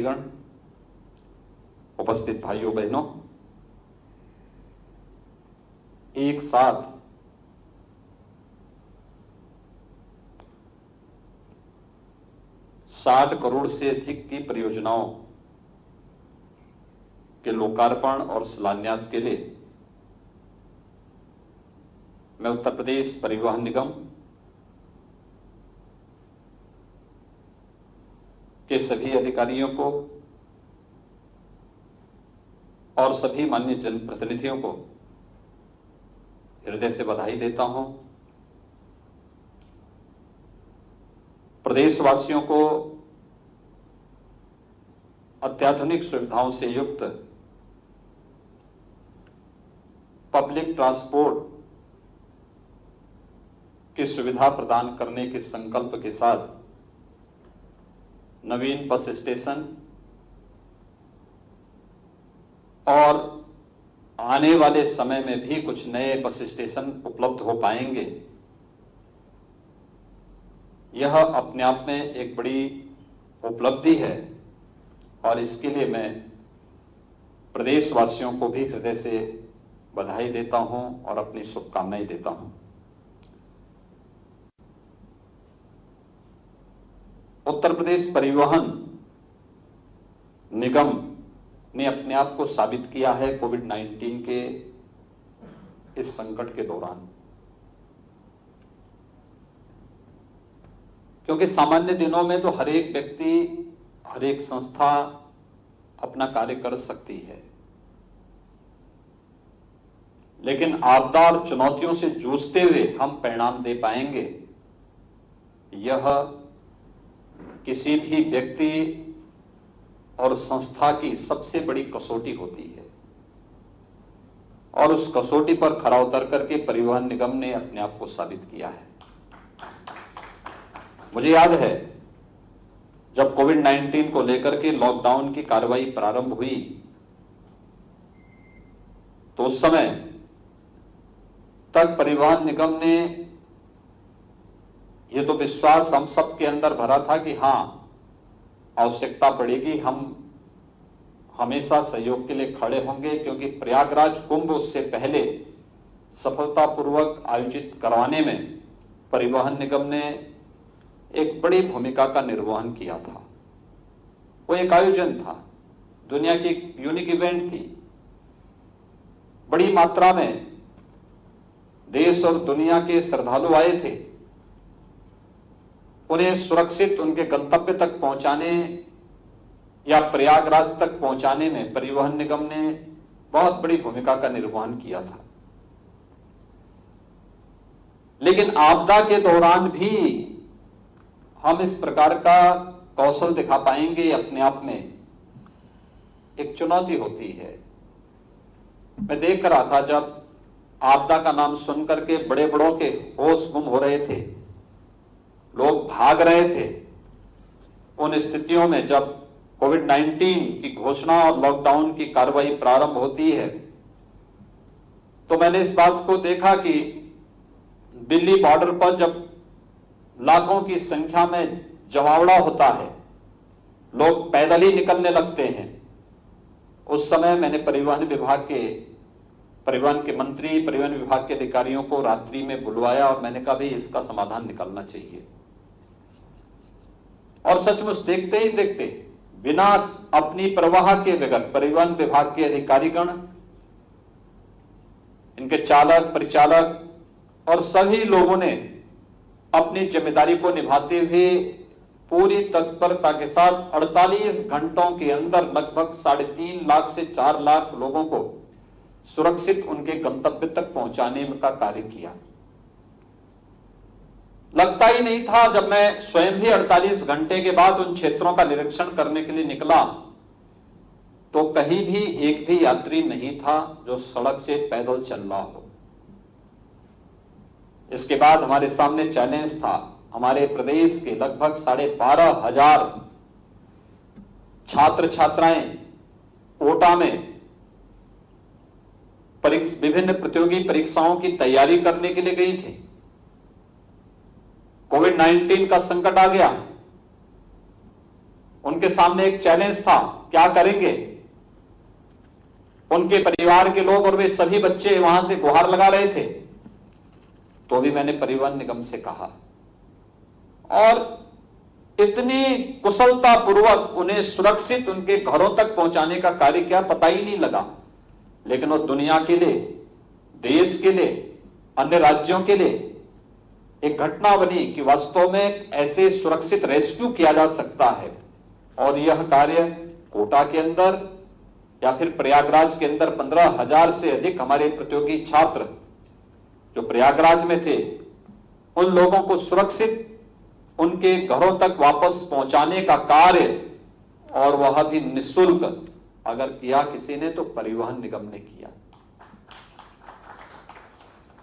अधिकारीगण, उपस्थित भाइयों बहनों, एक साथ ₹60 करोड़ से अधिक की परियोजनाओं के लोकार्पण और शिलान्यास के लिए मैं उत्तर प्रदेश परिवहन निगम के सभी अधिकारियों को और सभी माननीय जनप्रतिनिधियों को हृदय से बधाई देता हूं। प्रदेशवासियों को अत्याधुनिक सुविधाओं से युक्त पब्लिक ट्रांसपोर्ट की सुविधा प्रदान करने के संकल्प के साथ नवीन बस स्टेशन और आने वाले समय में भी कुछ नए बस स्टेशन उपलब्ध हो पाएंगे, यह अपने आप में एक बड़ी उपलब्धि है और इसके लिए मैं प्रदेशवासियों को भी हृदय से बधाई देता हूं और अपनी शुभकामनाएं देता हूं। उत्तर प्रदेश परिवहन निगम ने अपने आप को साबित किया है कोविड-19 के इस संकट के दौरान, क्योंकि सामान्य दिनों में तो हर एक व्यक्ति, हर एक संस्था अपना कार्य कर सकती है, लेकिन आपदा और चुनौतियों से जूझते हुए हम परिणाम दे पाएंगे, यह किसी भी व्यक्ति और संस्था की सबसे बड़ी कसौटी होती है और उस कसौटी पर खरा उतर करके परिवहन निगम ने अपने आप को साबित किया है। मुझे याद है जब कोविड-19 को लेकर के लॉकडाउन की कार्रवाई प्रारंभ हुई तो उस समय तक परिवहन निगम ने यह तो विश्वास हम सबके अंदर भरा था कि हां, आवश्यकता पड़ेगी हम हमेशा सहयोग के लिए खड़े होंगे, क्योंकि प्रयागराज कुंभ उससे पहले सफलतापूर्वक आयोजित करवाने में परिवहन निगम ने एक बड़ी भूमिका का निर्वहन किया था। वो एक आयोजन था, दुनिया की एक यूनिक इवेंट थी। बड़ी मात्रा में देश और दुनिया के श्रद्धालु आए थे। उन्हें सुरक्षित उनके गंतव्य तक पहुंचाने या प्रयागराज तक पहुंचाने में परिवहन निगम ने बहुत बड़ी भूमिका का निर्वहन किया था। लेकिन आपदा के दौरान भी हम इस प्रकार का कौशल दिखा पाएंगे, अपने आप में एक चुनौती होती है। मैं देख रहा था जब आपदा का नाम सुनकर के बड़े बड़ों के होश गुम हो रहे थे, लोग भाग रहे थे, उन स्थितियों में जब कोविड-19 की घोषणा और लॉकडाउन की कार्रवाई प्रारंभ होती है तो मैंने इस बात को देखा कि दिल्ली बॉर्डर पर जब लाखों की संख्या में जमावड़ा होता है, लोग पैदल ही निकलने लगते हैं, उस समय मैंने परिवहन के मंत्री, परिवहन विभाग के अधिकारियों को रात्रि में बुलवाया और मैंने कहा भाई इसका समाधान निकालना चाहिए। और सचमुच देखते ही देखते, बिना अपनी परवाह के बगैर परिवहन विभाग के अधिकारीगण, इनके चालक, परिचालक और सभी लोगों ने अपनी जिम्मेदारी को निभाते हुए पूरी तत्परता के साथ 48 घंटों के अंदर लगभग 3.5 लाख से 4 लाख लोगों को सुरक्षित उनके गंतव्य तक पहुंचाने का कार्य किया। लगता ही नहीं था, जब मैं स्वयं भी 48 घंटे के बाद उन क्षेत्रों का निरीक्षण करने के लिए निकला तो कहीं भी एक भी यात्री नहीं था जो सड़क से पैदल चल रहा हो। इसके बाद हमारे सामने चैलेंज था, हमारे प्रदेश के लगभग 12,500 छात्र छात्राएं कोटा में विभिन्न प्रतियोगी परीक्षाओं की तैयारी करने के लिए गई थी। कोविड-19 का संकट आ गया, उनके सामने एक चैलेंज था, क्या करेंगे? उनके परिवार के लोग और वे सभी बच्चे वहां से गुहार लगा रहे थे। तो भी मैंने परिवहन निगम से कहा और इतनी कुशलता पूर्वक उन्हें सुरक्षित उनके घरों तक पहुंचाने का कार्य किया, पता ही नहीं लगा। लेकिन वो दुनिया के लिए, देश के लिए, अन्य राज्यों के लिए एक घटना बनी कि वास्तव में ऐसे सुरक्षित रेस्क्यू किया जा सकता है। और यह कार्य कोटा के अंदर या फिर प्रयागराज के अंदर 15,000 से अधिक हमारे प्रतियोगी छात्र जो प्रयागराज में थे, उन लोगों को सुरक्षित उनके घरों तक वापस पहुंचाने का कार्य, और वह भी निःशुल्क अगर किया किसी ने तो परिवहन निगम ने किया।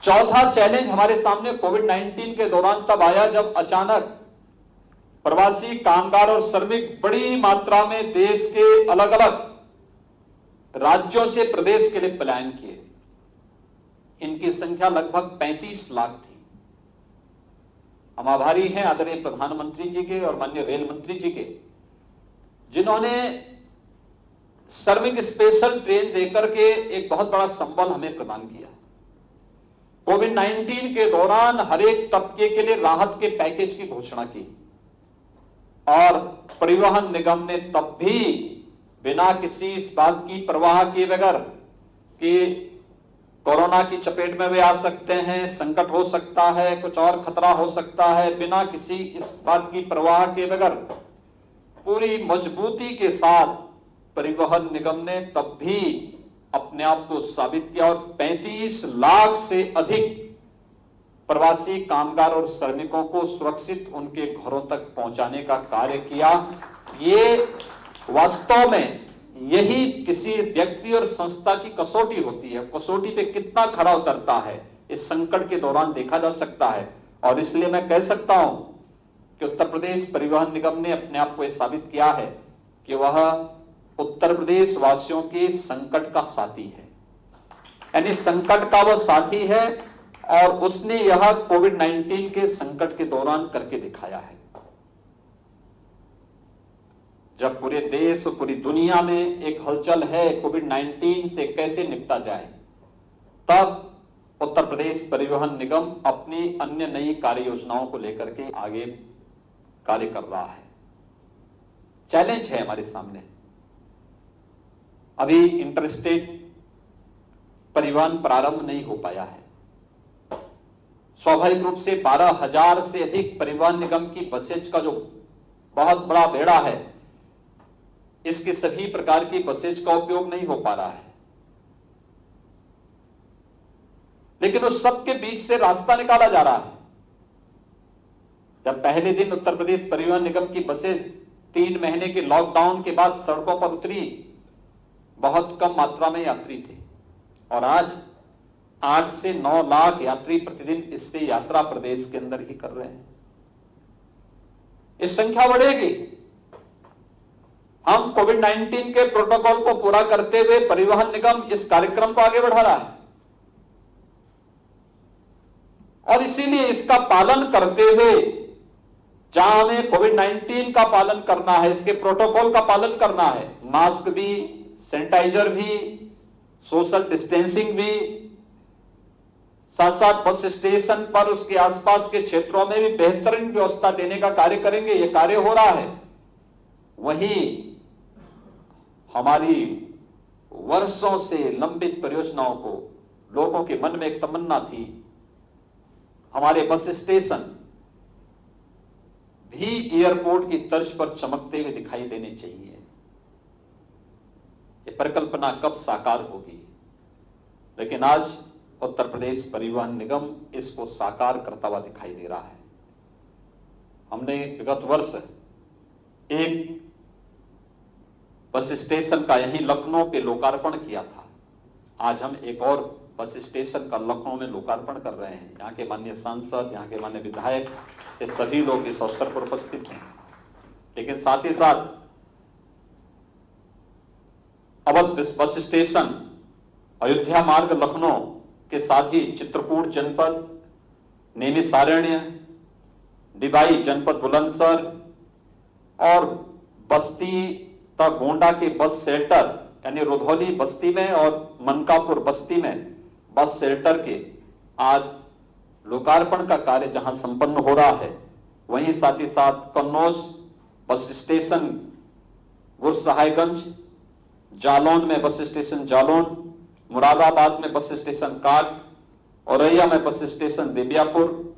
चौथा चैलेंज हमारे सामने कोविड-19 के दौरान तब आया जब अचानक प्रवासी कामगार और श्रमिक बड़ी मात्रा में देश के अलग अलग राज्यों से प्रदेश के लिए पलायन किए। इनकी संख्या लगभग 35 लाख थी। हम आभारी हैं आदरणीय प्रधानमंत्री जी के और माननीय रेल मंत्री जी के, जिन्होंने श्रमिक स्पेशल ट्रेन देकर के एक बहुत बड़ा संबल हमें प्रदान किया। कोविड-19 के दौरान हर एक तबके के लिए राहत के पैकेज की घोषणा की और परिवहन निगम ने तब भी बिना किसी इस बात की परवाह किए बगैर कि कोरोना की चपेट में वे आ सकते हैं, संकट हो सकता है, कुछ और खतरा हो सकता है, बिना किसी इस बात की परवाह किए बगैर पूरी मजबूती के साथ परिवहन निगम ने तब भी अपने आप को साबित किया और 35 लाख से अधिक प्रवासी कामगार और श्रमिकों को सुरक्षित उनके घरों तक पहुंचाने का कार्य किया। ये वास्तव में यही किसी व्यक्ति और संस्था की कसौटी होती है। कसौटी पे कितना खरा उतरता है इस संकट के दौरान देखा जा सकता है। और इसलिए मैं कह सकता हूं कि उत्तर प्रदेश परिवहन निगम ने अपने आप को यह साबित किया है कि वह उत्तर प्रदेश वासियों के संकट का साथी है, यानी संकट का वह साथी है और उसने यह कोविड-19 के संकट के दौरान करके दिखाया है। जब पूरे देश और पूरी दुनिया में एक हलचल है कोविड-19 से कैसे निपटा जाए, तब उत्तर प्रदेश परिवहन निगम अपनी अन्य नई कार्य योजनाओं को लेकर के आगे कार्य कर रहा है। चैलेंज है हमारे सामने। अभी इंटरस्टेट परिवहन प्रारंभ नहीं हो पाया है। स्वाभाविक रूप से 12,000 से अधिक परिवहन निगम की बसेज का जो बहुत बड़ा बेड़ा है, इसके सभी प्रकार की बसेज का उपयोग नहीं हो पा रहा है। लेकिन उस सब के बीच से रास्ता निकाला जा रहा है। जब पहले दिन उत्तर प्रदेश परिवहन निगम की बसेज 3 महीने के लॉकडाउन के बाद सड़कों पर उतरी, बहुत कम मात्रा में यात्री थे और आज 8 से 9 लाख यात्री प्रतिदिन इससे यात्रा प्रदेश के अंदर ही कर रहे हैं। इस संख्या बढ़ेगी। हम कोविड-19 के प्रोटोकॉल को पूरा करते हुए परिवहन निगम इस कार्यक्रम को आगे बढ़ा रहा है और इसीलिए इसका पालन करते हुए, जहां हमें कोविड-19 का पालन करना है, इसके प्रोटोकॉल का पालन करना है, मास्क भी, सैनिटाइजर भी, सोशल डिस्टेंसिंग भी, साथ साथ बस स्टेशन पर उसके आसपास के क्षेत्रों में भी बेहतरीन व्यवस्था देने का कार्य करेंगे। यह कार्य हो रहा है। वहीं हमारी वर्षों से लंबित परियोजनाओं को, लोगों के मन में एक तमन्ना थी, हमारे बस स्टेशन भी एयरपोर्ट की तर्ज पर चमकते हुए दिखाई देने चाहिए। ये परिकल्पना कब साकार होगी, लेकिन आज उत्तर प्रदेश परिवहन निगम इसको साकार करता हुआ दिखाई दे रहा है। हमने विगत वर्ष एक बस स्टेशन का यहीं लखनऊ पे लोकार्पण किया था। आज हम एक और बस स्टेशन का लखनऊ में लोकार्पण कर रहे हैं। यहाँ के माननीय सांसद, यहाँ के माननीय विधायक, ये सभी लोग इस अवसर पर उपस्थित हैं। लेकिन साथ ही साथ अवध बस स्टेशन, अयोध्या मार्ग लखनऊ के साथ ही चित्रकूट जनपद, नैमिषारण्य, डिबाई जनपद बुलंदशहर और बस्ती तक गोंडा के बस शेल्टर यानी रुधौली बस्ती में और मनकापुर बस्ती में बस शेल्टर के आज लोकार्पण का कार्य जहां संपन्न हो रहा है, वहीं साथ ही साथ कन्नौज बस स्टेशन गुरसहायगंज, जालौन में बस स्टेशन जालौन, मुरादाबाद में बस स्टेशन काट, औरैया में बस स्टेशन देबियापुर,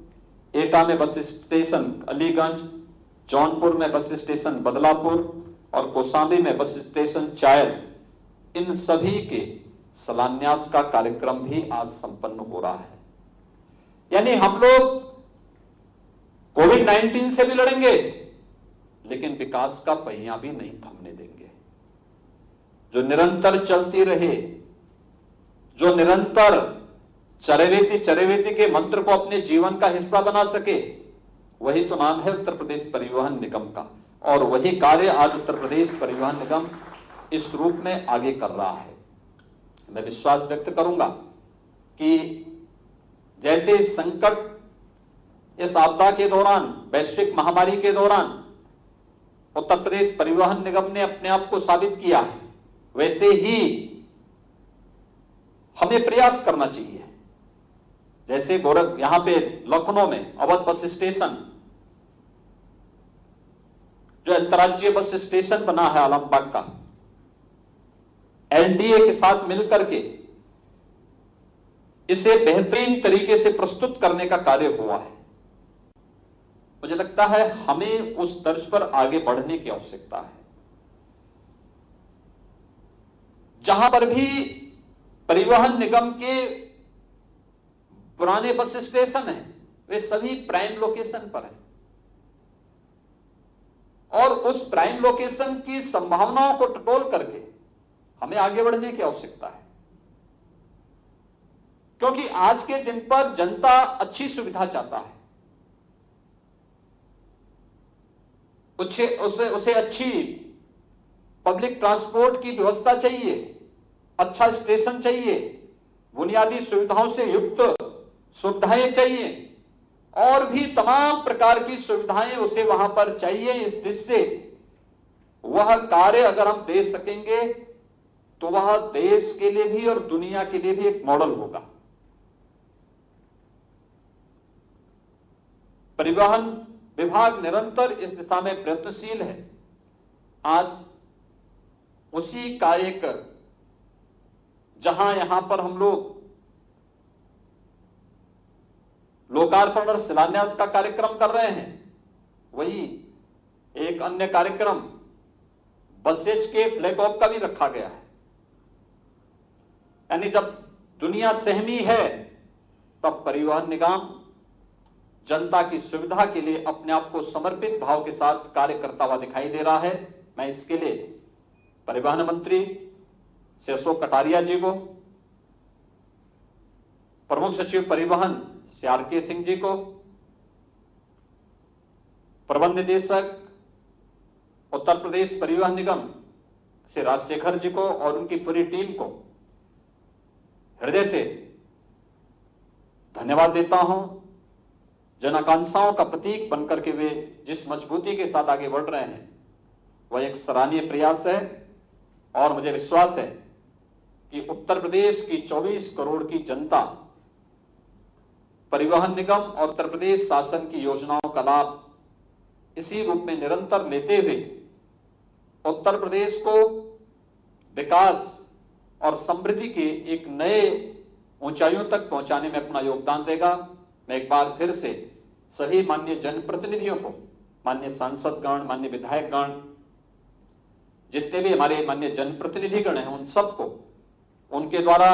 एटा में बस स्टेशन अलीगंज, जौनपुर में बस स्टेशन बदलापुर और कौशाम्बी में बस स्टेशन चायल, इन सभी के शिलान्यास का कार्यक्रम भी आज संपन्न हो रहा है। यानी हम लोग कोविड-19 से भी लड़ेंगे, लेकिन विकास का पहिया भी नहीं थमने देंगे। जो निरंतर चलती रहे, जो निरंतर चरेवेती के मंत्र को अपने जीवन का हिस्सा बना सके, वही तो नाम है उत्तर प्रदेश परिवहन निगम का। और वही कार्य आज उत्तर प्रदेश परिवहन निगम इस रूप में आगे कर रहा है। मैं विश्वास व्यक्त करूंगा कि जैसे इस संकट, इस आपदा के दौरान, वैश्विक महामारी के दौरान उत्तर प्रदेश परिवहन निगम ने अपने आप को साबित किया है, वैसे ही हमें प्रयास करना चाहिए। जैसे यहां पे लखनऊ में अवध बस स्टेशन, जो अंतर्राज्यीय बस स्टेशन बना है आलमबाग का, एलडीए के साथ मिलकर के इसे बेहतरीन तरीके से प्रस्तुत करने का कार्य हुआ है। मुझे लगता है हमें उस तर्ज पर आगे बढ़ने की आवश्यकता है। जहां पर भी परिवहन निगम के पुराने बस स्टेशन हैं, वे सभी प्राइम लोकेशन पर हैं और उस प्राइम लोकेशन की संभावनाओं को टटोल करके हमें आगे बढ़ने की आवश्यकता है। क्योंकि आज के दिन पर जनता अच्छी सुविधा चाहता है, उसे अच्छी पब्लिक ट्रांसपोर्ट की व्यवस्था चाहिए, अच्छा स्टेशन चाहिए, बुनियादी सुविधाओं से युक्त सुविधाएं चाहिए और भी तमाम प्रकार की सुविधाएं उसे वहां पर चाहिए। इस दृष्टि से वह कार्य अगर हम दे सकेंगे तो वह देश के लिए भी और दुनिया के लिए भी एक मॉडल होगा। परिवहन विभाग निरंतर इस दिशा में प्रयत्नशील है। आज उसी का एक, जहां यहां पर हम लोग लोकार्पण और शिलान्यास का कार्यक्रम कर रहे हैं, वही एक अन्य कार्यक्रम बसेज के फ्लैग ऑफ का भी रखा गया है। यानी जब दुनिया सहमी है, तब परिवहन निगम जनता की सुविधा के लिए अपने आप को समर्पित भाव के साथ कार्य करता हुआ दिखाई दे रहा है। मैं इसके लिए परिवहन मंत्री श्री अशोक कटारिया जी को, प्रमुख सचिव परिवहन श्री आर.के. सिंह जी को, प्रबंध निदेशक उत्तर प्रदेश परिवहन निगम श्री राजशेखर जी को और उनकी पूरी टीम को हृदय से धन्यवाद देता हूं। जन आकांक्षाओं का प्रतीक बनकर के वे जिस मजबूती के साथ आगे बढ़ रहे हैं, वह एक सराहनीय प्रयास है और मुझे विश्वास है कि उत्तर प्रदेश की 24 करोड़ की जनता परिवहन निगम और उत्तर प्रदेश शासन की योजनाओं का लाभ इसी रूप में निरंतर लेते हुए उत्तर प्रदेश को विकास और समृद्धि के एक नए ऊंचाइयों तक पहुंचाने में अपना योगदान देगा। मैं एक बार फिर से सभी माननीय जनप्रतिनिधियों को, माननीय सांसदगण, माननीय विधायकगण, जितने भी हमारे माननीय जनप्रतिनिधिगण हैं, उन सबको उनके द्वारा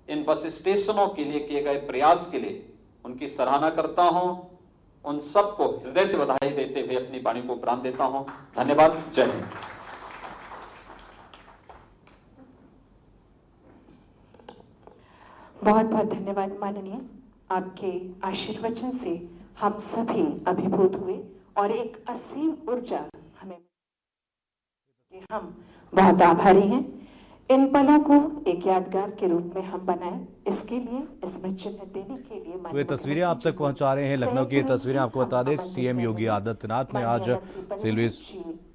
इन बस स्टेशनों के लिए किए गए प्रयास के लिए उनकी सराहना करता हूं। उन सबको हृदय से बधाई देते हुए अपनी वाणी को उपराम देता हूं। धन्यवाद। जय हिंद। बहुत बहुत धन्यवाद माननीय। आपके आशीर्वचन से हम सभी अभिभूत हुए और एक असीम ऊर्जा हमें, हम बहुत आभारी हैं। इन पलों को एक यादगार के रूप में हम बनाएं, इसके लिए स्मृति चिन्ह देने के लिए तो ये तस्वीरें आप तक पहुंचा रहे हैं लखनऊ की तस्वीरें। आपको बता दें, सीएम योगी आदित्यनाथ ने आज रेलवे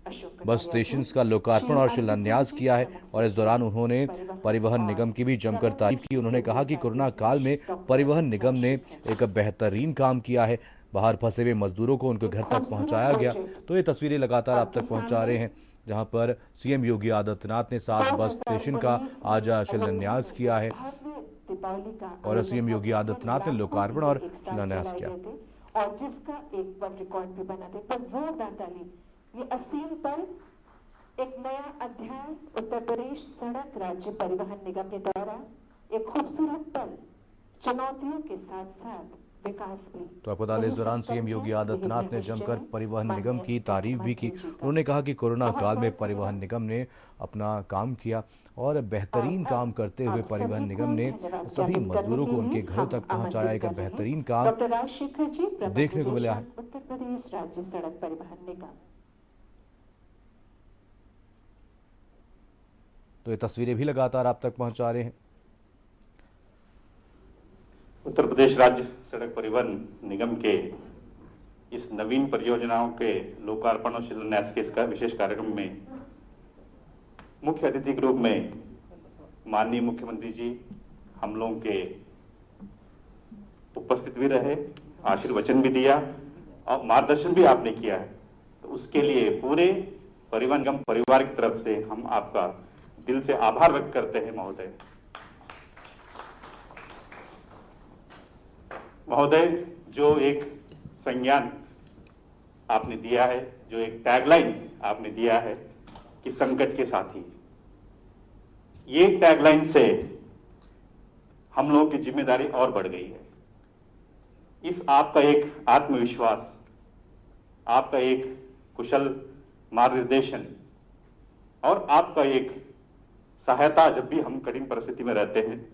अशोक बस स्टेशन का लोकार्पण और शिलान्यास किया है और इस दौरान उन्होंने परिवहन निगम की भी जमकर तारीफ की। उन्होंने कहा कि कोरोना काल में परिवहन निगम ने एक बेहतरीन काम किया है। बाहर फंसे हुए मजदूरों को उनके घर तक पहुंचाया गया। तो ये तस्वीरें लगातार आप तक पहुंचा रहे हैं, जहां पर सीएम योगी आदित्यनाथ ने 7 बस स्टेशन का आज शिलान्यास किया है और सीएम योगी आदित्यनाथ ने लोकार्पण और शिलान्यास किया। और जिसका एक वर्ल्ड रिकॉर्ड भी बना दे, तो जोरदार ताली। ये असीम पल, एक नया अध्याय उत्तर प्रदेश सड़क राज्य परिवहन निगम के द्वारा, एक खूबसूरत पल, चुनौतियों के साथ साथ विकास भी। तो आपको बता दें, इस दौरान सीएम योगी आदित्यनाथ ने जमकर परिवहन निगम की तारीफ भी की। उन्होंने कहा कि कोरोना काल में परिवहन निगम ने अपना काम किया और बेहतरीन काम करते हुए परिवहन निगम ने सभी मजदूरों को उनके घरों तक पहुंचाया। एक बेहतरीन काम देखने को मिला है। उत्तर प्रदेश राज्य सड़क परिवहन निगम। तो ये तस्वीरें भी लगातार आप तक पहुंचा रहे हैं। उत्तर प्रदेश राज्य सड़क परिवहन निगम के इस नवीन परियोजनाओं के लोकार्पण और शिलान्यास के इसका विशेष कार्यक्रम में मुख्य अतिथि के रूप में माननीय मुख्यमंत्री जी हम लोगों के उपस्थित भी रहे, आशीर्वचन भी दिया और मार्गदर्शन भी आपने किया है। तो उसके लिए पूरे परिवहन निगम परिवार की तरफ से हम आपका दिल से आभार व्यक्त करते हैं महोदय। महोदय, जो एक संज्ञान आपने दिया है, जो एक टैगलाइन आपने दिया है कि संकट के साथी, ये टैगलाइन से हम लोगों की जिम्मेदारी और बढ़ गई है। इस आपका एक आत्मविश्वास, आपका एक कुशल मार्गदर्शन और आपका एक सहायता जब भी हम कठिन परिस्थिति में रहते हैं,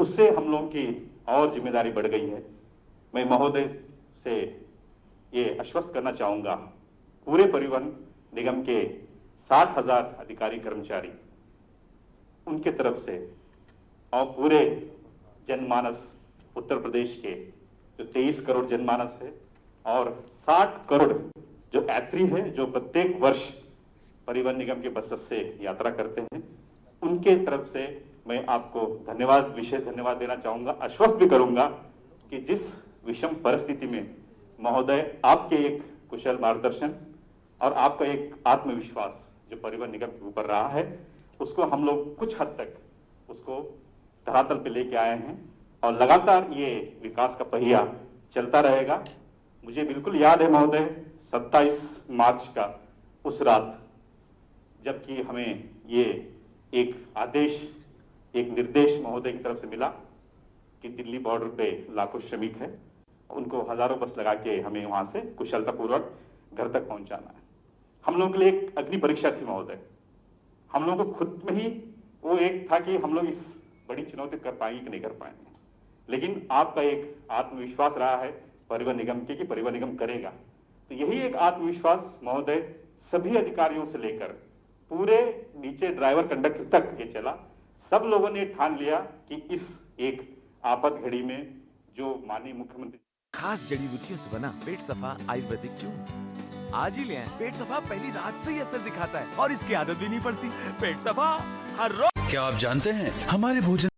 उससे हम लोगों की और जिम्मेदारी बढ़ गई है। मैं महोदय से ये आश्वस्त करना चाहूंगा, पूरे परिवहन निगम के 60,000 अधिकारी कर्मचारी, उनके तरफ से और पूरे जनमानस उत्तर प्रदेश के जो 23 करोड़ जनमानस है और 60 करोड़ जो यात्री है, जो प्रत्येक वर्ष परिवहन निगम के बसेस से यात्रा करते हैं, उनके तरफ से मैं आपको धन्यवाद, विशेष धन्यवाद देना चाहूंगा। आश्वस्त भी करूंगा कि जिस विषम परिस्थिति में महोदय आपके एक कुशल मार्गदर्शन और आपका एक आत्मविश्वास जो परिवहन निगम के ऊपर रहा है, उसको हम लोग कुछ हद तक उसको धरातल पे लेके आए हैं और लगातार ये विकास का पहिया चलता रहेगा। मुझे बिल्कुल याद है महोदय, 27 मार्च का उस रात जबकि हमें ये एक आदेश, एक निर्देश महोदय की तरफ से मिला कि दिल्ली बॉर्डर पे लाखों श्रमिक है, उनको हजारों बस लगा के हमें वहां से कुशलतापूर्वक घर तक पहुंचाना है। हम लोगों के लिए एक अग्नि परीक्षा थी महोदय। हम लोगों को खुद में ही वो एक था कि हम लोग इस बड़ी चुनौती कर पाएंगे कि नहीं कर पाएंगे, लेकिन आपका एक आत्मविश्वास रहा है परिवहन निगम के कि परिवहन निगम करेगा। तो यही एक आत्मविश्वास महोदय सभी अधिकारियों से लेकर पूरे नीचे ड्राइवर कंडक्टर तक ये चला। सब लोगों ने ठान लिया कि इस एक आफत घड़ी में जो माननीय मुख्यमंत्री खास जड़ी बूटियों से बना पेट सफा आयुर्वेदिक चूर्ण आज ही ले आएं। पेट सफा पहली रात से ही असर दिखाता है और इसकी आदत भी नहीं पड़ती। पेट सफा हर रोज। क्या आप जानते हैं हमारे भोजन